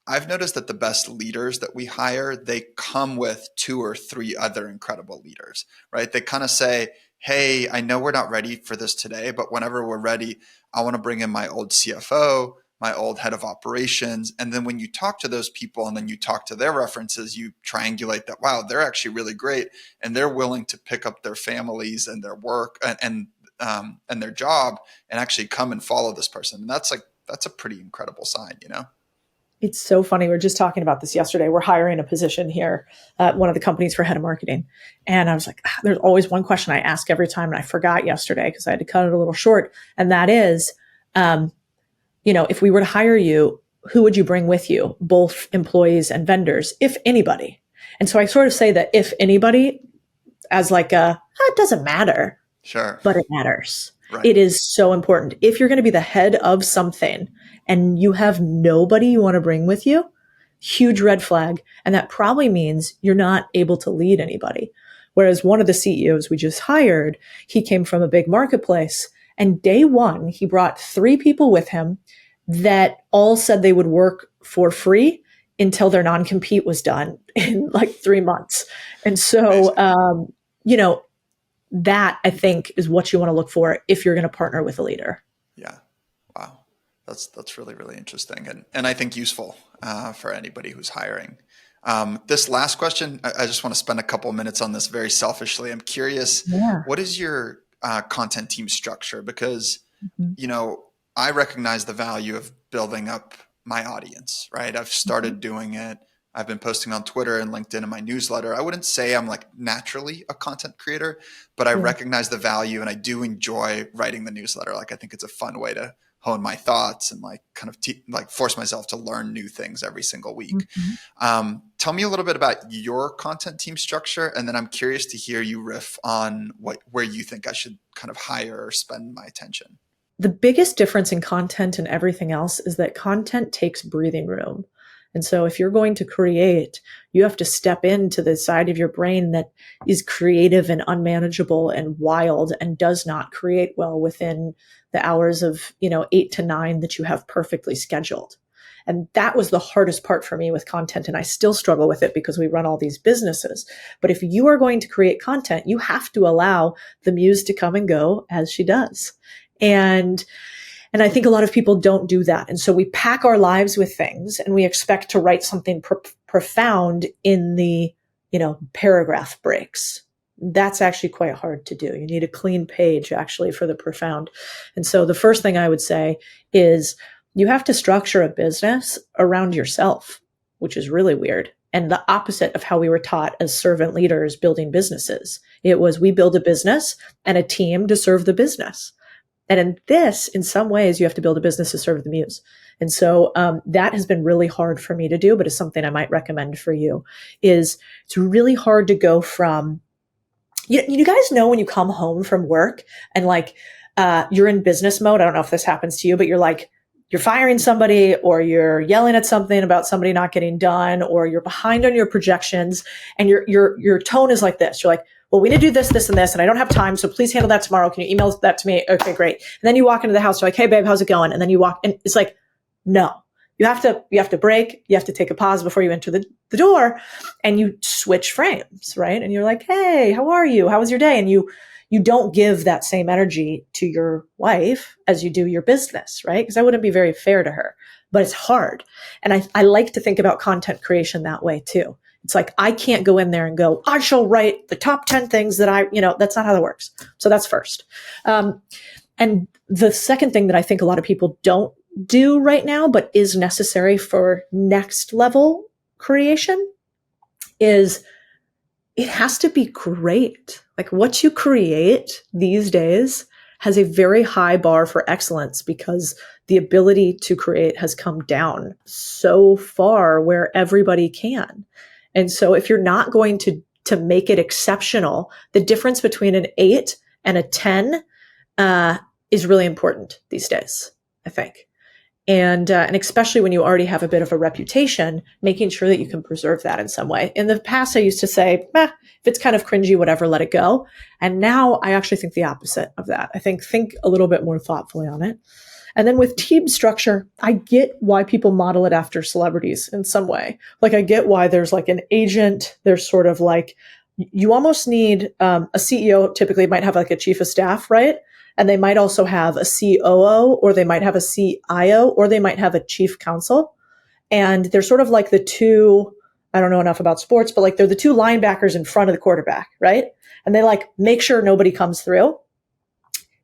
I've noticed that the best leaders that we hire, they come with 2 or 3 other incredible leaders, right? They kind of say, hey, I know we're not ready for this today, but whenever we're ready, I want to bring in my old CFO, my old head of operations. And then when you talk to those people and then you talk to their references, you triangulate that, wow, they're actually really great. And they're willing to pick up their families and their work and their job and actually come and follow this person. And that's a pretty incredible sign, It's so funny. We were just talking about this yesterday. We're hiring a position here at one of the companies for head of marketing. And I was like, there's always one question I ask every time. And I forgot yesterday because I had to cut it a little short. And that is, if we were to hire you, who would you bring with you? Both employees and vendors, if anybody. And so I sort of say that if anybody as like it doesn't matter. Sure. But it matters. Right. It is so important. If you're going to be the head of something and you have nobody you want to bring with you, huge red flag. And that probably means you're not able to lead anybody. Whereas one of the CEOs we just hired, he came from a big marketplace, and day one, he brought 3 people with him that all said they would work for free until their non-compete was done in like 3 months. And so, you know, that I think is what you want to look for if you're going to partner with a leader. Yeah. Wow. That's really, really interesting. And I think useful for anybody who's hiring. This last question, I just want to spend a couple of minutes on this very selfishly. I'm curious, what is your content team structure? Because, you know, I recognize the value of building up my audience, right? I've started doing it. I've been posting on Twitter and LinkedIn and my newsletter. I wouldn't say I'm like naturally a content creator, but I recognize the value, and I do enjoy writing the newsletter. Like, I think it's a fun way to hone my thoughts and like kind of like force myself to learn new things every single week. Tell me a little bit about your content team structure, and then I'm curious to hear you riff on where you think I should kind of hire or spend my attention. The biggest difference in content and everything else is that content takes breathing room. And so if you're going to create, you have to step into the side of your brain that is creative and unmanageable and wild and does not create well within the hours of, 8 to 9 that you have perfectly scheduled. And that was the hardest part for me with content. And I still struggle with it because we run all these businesses. But if you are going to create content, you have to allow the muse to come and go as she does. And I think a lot of people don't do that. And so we pack our lives with things and we expect to write something profound in the, paragraph breaks. That's actually quite hard to do. You need a clean page actually for the profound. And so the first thing I would say is you have to structure a business around yourself, which is really weird. And the opposite of how we were taught as servant leaders building businesses. It was we build a business and a team to serve the business. And in this, in some ways, you have to build a business to serve the muse. And so that has been really hard for me to do, but it's something I might recommend for you. Is it's really hard to go from, you guys know when you come home from work and like you're in business mode. I don't know if this happens to you, but you're firing somebody or you're yelling at something about somebody not getting done, or you're behind on your projections and your tone is like this. You're like, well, we need to do this, this, and this, and I don't have time, so please handle that tomorrow. Can you email that to me? Okay, great. And then you walk into the house, you're like, hey, babe, how's it going? And then you walk, and it's like, no. You have to break. You have to take a pause before you enter the door, and you switch frames, right? And you're like, hey, how are you? How was your day? And you don't give that same energy to your wife as you do your business, right? Because that wouldn't be very fair to her, but it's hard. And I like to think about content creation that way too. It's like, I can't go in there and go, I shall write the top 10 things that that's not how that works. So that's first. And the second thing that I think a lot of people don't do right now, but is necessary for next level creation, is it has to be great. Like what you create these days has a very high bar for excellence because the ability to create has come down so far where everybody can. And so if you're not going to make it exceptional, the difference between an 8 and a 10 is really important these days, I think. And especially when you already have a bit of a reputation, making sure that you can preserve that in some way. In the past, I used to say, if it's kind of cringy, whatever, let it go. And now I actually think the opposite of that. I think a little bit more thoughtfully on it. And then with team structure, I get why people model it after celebrities in some way. Like I get why there's like an agent. There's sort of like, you almost need a CEO typically might have like a chief of staff, right? And they might also have a COO, or they might have a CIO, or they might have a chief counsel. And they're sort of like the two, I don't know enough about sports, but like they're the two linebackers in front of the quarterback, right? And they like make sure nobody comes through.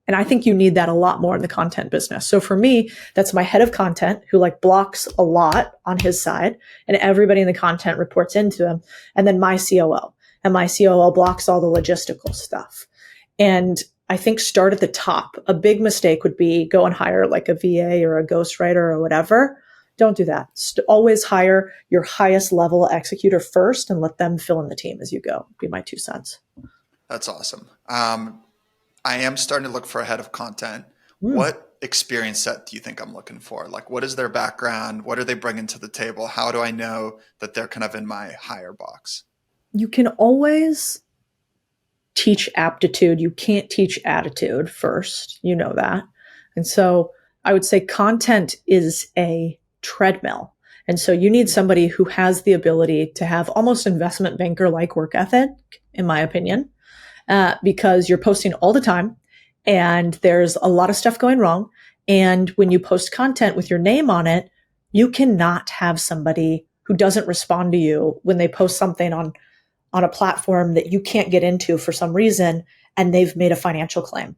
And I think you need that a lot more in the content business. So for me, that's my head of content who like blocks a lot on his side, and everybody in the content reports into him. And then my COO, and my COO blocks all the logistical stuff. And I think start at the top. A big mistake would be go and hire like a VA or a ghostwriter or whatever. Don't do that. Always hire your highest level executor first and let them fill in the team as you go. Be my 2 cents. That's awesome. I am starting to look for a head of content. What experience set do you think I'm looking for? Like, what is their background? What are they bringing to the table? How do I know that they're kind of in my higher box? You can always teach aptitude. You can't teach attitude first. You know that. And so I would say content is a treadmill. And so you need somebody who has the ability to have almost investment banker like work ethic, in my opinion, because you're posting all the time and there's a lot of stuff going wrong. And when you post content with your name on it, you cannot have somebody who doesn't respond to you when they post something on a platform that you can't get into for some reason, and they've made a financial claim.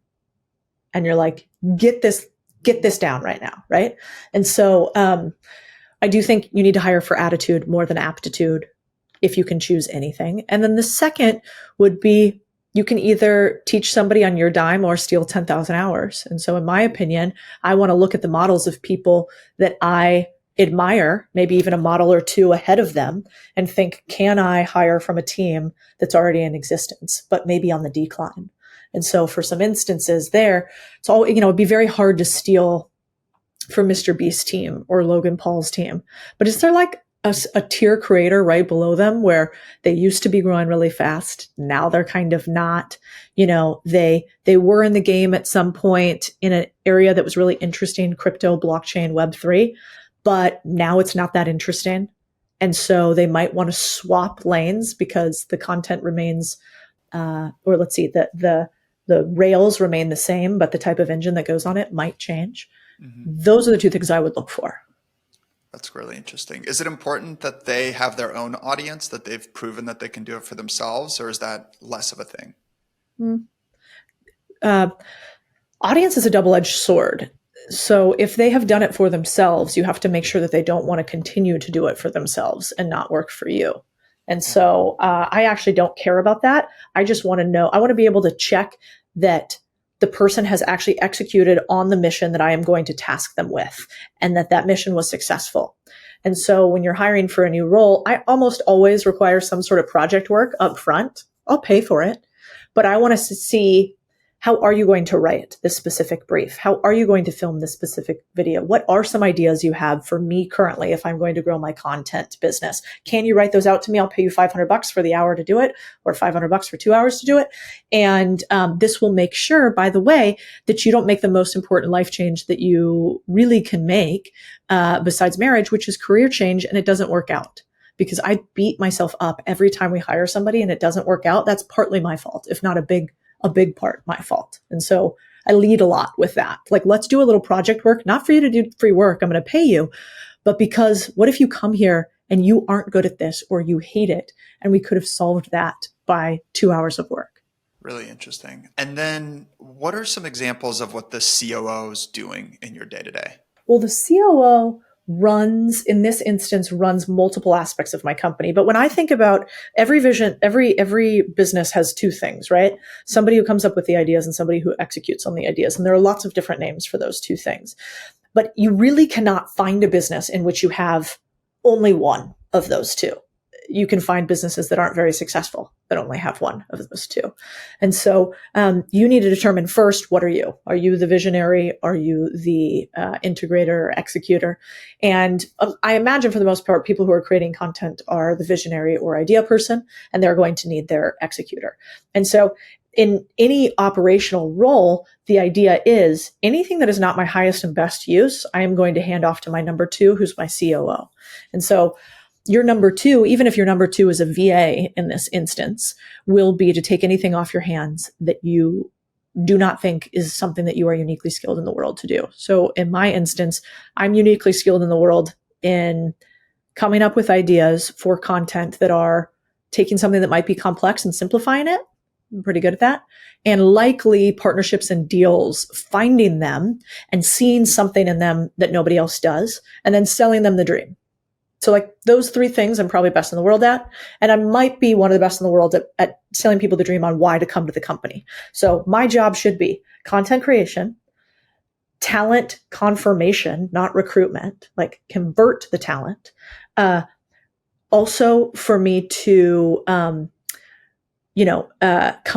And you're like, get this down right now, right? And so I do think you need to hire for attitude more than aptitude if you can choose anything. And then the second would be you can either teach somebody on your dime or steal 10,000 hours. And so in my opinion, I want to look at the models of people that I admire, maybe even a model or two ahead of them, and think, can I hire from a team that's already in existence, but maybe on the decline? And so for some instances there, it's all, it'd be very hard to steal from Mr. Beast's team or Logan Paul's team. But is there like a tier creator right below them where they used to be growing really fast? Now they're kind of not, they were in the game at some point in an area that was really interesting, crypto, blockchain, Web3, but now it's not that interesting. And so they might want to swap lanes because the content remains, the rails remain the same, but the type of engine that goes on it might change. Mm-hmm. Those are the two things I would look for. That's really interesting. Is it important that they have their own audience, that they've proven that they can do it for themselves, or is that less of a thing? Audience is a double-edged sword. So if they have done it for themselves, you have to make sure that they don't want to continue to do it for themselves and not work for you. And so I actually don't care about that. I just want to know, I want to be able to check that the person has actually executed on the mission that I am going to task them with, and that mission was successful. And so when you're hiring for a new role, I almost always require some sort of project work up front. I'll pay for it, but I want to see, how are you going to write this specific brief? How are you going to film this specific video? What are some ideas you have for me currently if I'm going to grow my content business? Can you write those out to me? I'll pay you $500 for the hour to do it, or $500 for 2 hours to do it. And this will make sure, by the way, that you don't make the most important life change that you really can make besides marriage, which is career change, and it doesn't work out. Because I beat myself up every time we hire somebody and it doesn't work out. That's partly my fault, if not a big part my fault. And so I lead a lot with that. Like, let's do a little project work, not for you to do free work. I'm going to pay you, but because what if you come here and you aren't good at this or you hate it? And we could have solved that by 2 hours of work. Really interesting. And then what are some examples of what the COO is doing in your day-to-day? Well, the COO runs multiple aspects of my company. But when I think about every vision, every business has two things, right? Somebody who comes up with the ideas and somebody who executes on the ideas. And there are lots of different names for those two things. But you really cannot find a business in which you have only one of those two. You can find businesses that aren't very successful that only have one of those two. And so you need to determine first, what are you? Are you the visionary? Are you the integrator or executor? And I imagine for the most part, people who are creating content are the visionary or idea person, and they're going to need their executor. And so in any operational role, the idea is anything that is not my highest and best use, I am going to hand off to my number two, who's my COO. And so your number two, even if your number two is a VA in this instance, will be to take anything off your hands that you do not think is something that you are uniquely skilled in the world to do. So in my instance, I'm uniquely skilled in the world in coming up with ideas for content that are taking something that might be complex and simplifying it. I'm pretty good at that. And likely partnerships and deals, finding them and seeing something in them that nobody else does, and then selling them the dream. So like those three things I'm probably best in the world at. And I might be one of the best in the world at selling people the dream on why to come to the company. So my job should be content creation, talent confirmation, not recruitment, like convert the talent. Also for me to, come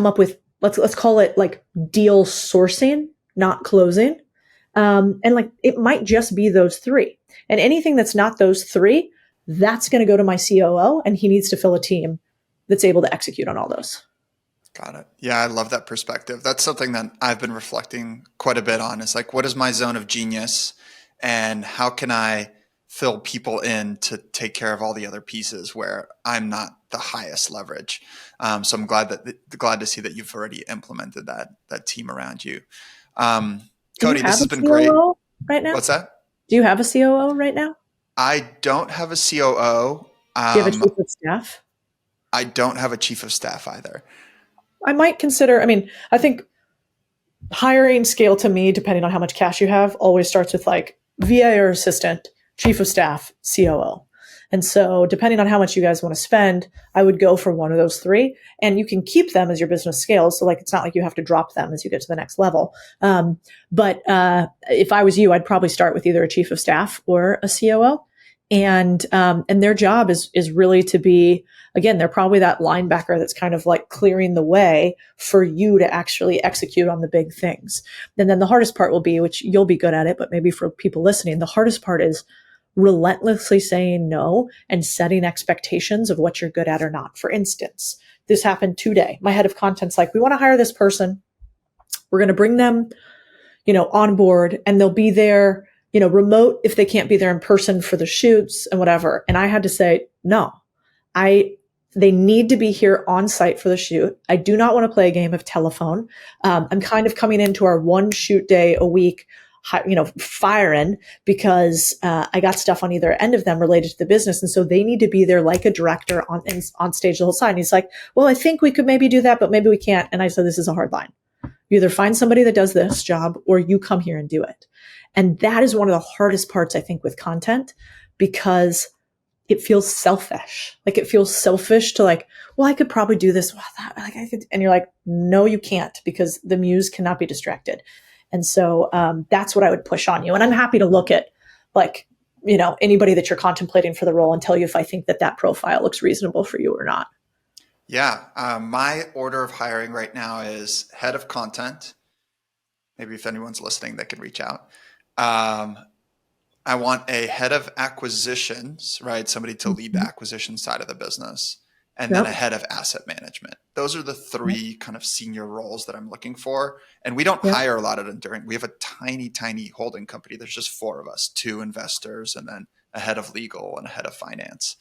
up with, let's call it like deal sourcing, not closing. And like, it might just be those three. And anything that's not those three, that's going to go to my COO, and he needs to fill a team that's able to execute on all those. Got it. Yeah, I love that perspective. That's something that I've been reflecting quite a bit on. It's like, what is my zone of genius, and how can I fill people in to take care of all the other pieces where I'm not the highest leverage. So I'm glad to see that you've already implemented that team around you. Codie, this has been great. Right now? What's that? Do you have a COO right now? I don't have a COO. Do you have a chief of staff? I don't have a chief of staff either. I might consider, I think hiring scale to me, depending on how much cash you have, always starts with like VA or assistant, chief of staff, COO. And so depending on how much you guys want to spend, I would go for one of those three, and you can keep them as your business scales. So like, it's not like you have to drop them as you get to the next level. But if I was you, I'd probably start with either a chief of staff or a COO. And their job is really to be, again, they're probably that linebacker that's kind of like clearing the way for you to actually execute on the big things. And then the hardest part will be, which you'll be good at it, but maybe for people listening, the hardest part is relentlessly saying no and setting expectations of what you're good at or not. For instance, this happened today. My head of content's like, we want to hire this person. We're going to bring them, on board, and they'll be there, remote if they can't be there in person for the shoots and whatever. And I had to say, no, they need to be here on site for the shoot. I do not want to play a game of telephone. I'm kind of coming into our one shoot day a week, firing, because I got stuff on either end of them related to the business. And so they need to be there like a director on stage the whole time. And he's like, well, I think we could maybe do that, but maybe we can't. And I said, this is a hard line. You either find somebody that does this job, or you come here and do it. And that is one of the hardest parts, I think, with content, because it feels selfish. Like, it feels selfish to like, well, I could probably do this. Well, and you're like, no, you can't, because the muse cannot be distracted. And so that's what I would push on you. And I'm happy to look at like, anybody that you're contemplating for the role and tell you if I think that profile looks reasonable for you or not. Yeah. My order of hiring right now is head of content. Maybe if anyone's listening, they can reach out. I want a head of acquisitions, right? Somebody to lead the acquisition side of the business. And then a head of asset management. Those are the three kind of senior roles that I'm looking for. And we don't hire a lot of them we have a tiny, tiny holding company. There's just 4 of us, 2 investors, and then a head of legal and a head of finance.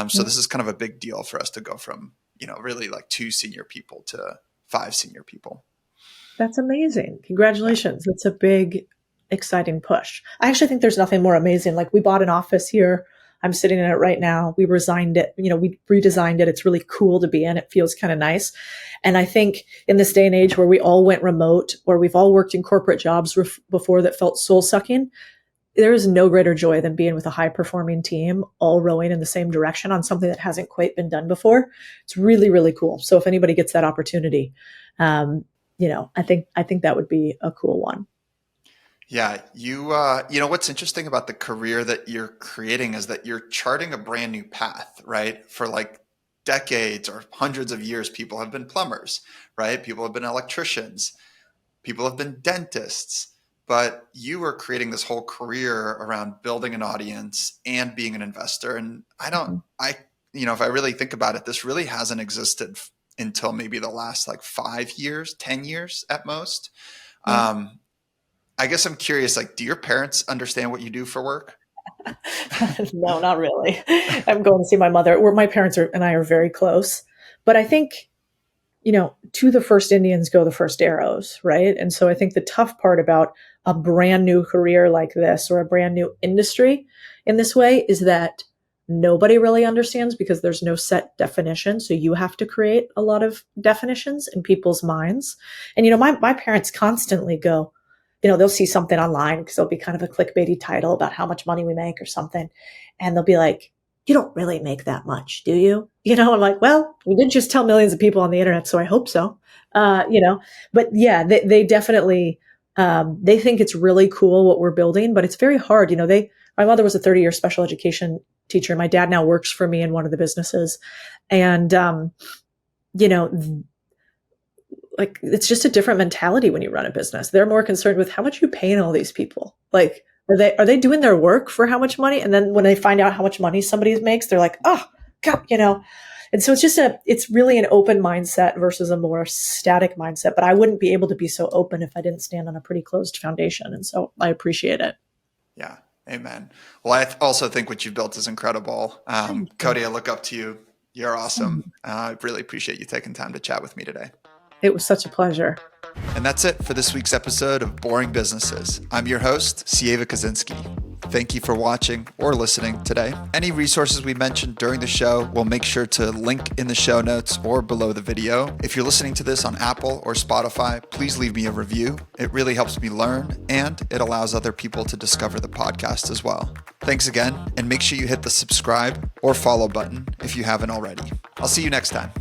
So this is kind of a big deal for us to go from, really like 2 senior people to 5 senior people. That's amazing. Congratulations. That's a big, exciting push. I actually think there's nothing more amazing. Like, we bought an office here. I'm sitting in it right now. We resigned it. We redesigned it. It's really cool to be in. It feels kind of nice. And I think in this day and age where we all went remote, or we've all worked in corporate jobs before that felt soul sucking, there is no greater joy than being with a high performing team, all rowing in the same direction on something that hasn't quite been done before. It's really, really cool. So if anybody gets that opportunity, I think that would be a cool one. Yeah. What's interesting about the career that you're creating is that you're charting a brand new path, right? For like decades or hundreds of years, people have been plumbers, right? People have been electricians, people have been dentists, but you are creating this whole career around building an audience and being an investor. And if I really think about it, this really hasn't existed until maybe the last like 5 years, 10 years at most. I guess I'm curious, like, do your parents understand what you do for work? No, not really. I'm going to see my mother. My parents and I are very close. But I think, to the first Indians go the first arrows, right? And so I think the tough part about a brand new career like this, or a brand new industry in this way, is that nobody really understands, because there's no set definition. So you have to create a lot of definitions in people's minds. And, my parents constantly go, they'll see something online, because there'll be kind of a clickbaity title about how much money we make or something. And they'll be like, you don't really make that much, do you? I'm like, well, we did just tell millions of people on the internet, so I hope so. But yeah, they definitely, they think it's really cool what we're building, but it's very hard. My mother was a 30-year special education teacher. My dad now works for me in one of the businesses. And, like, it's just a different mentality when you run a business. They're more concerned with how much you paying all these people. Like, are they doing their work for how much money? And then when they find out how much money somebody makes, they're like, oh God, And so it's really an open mindset versus a more static mindset. But I wouldn't be able to be so open if I didn't stand on a pretty closed foundation. And so I appreciate it. Yeah. Amen. Well, I also think what you've built is incredible. Codie, I look up to you. You're awesome. I really appreciate you taking time to chat with me today. It was such a pleasure. And that's it for this week's episode of Boring Businesses. I'm your host, Sieva Kozinsky. Thank you for watching or listening today. Any resources we mentioned during the show, we'll make sure to link in the show notes or below the video. If you're listening to this on Apple or Spotify, please leave me a review. It really helps me learn, and it allows other people to discover the podcast as well. Thanks again, and make sure you hit the subscribe or follow button if you haven't already. I'll see you next time.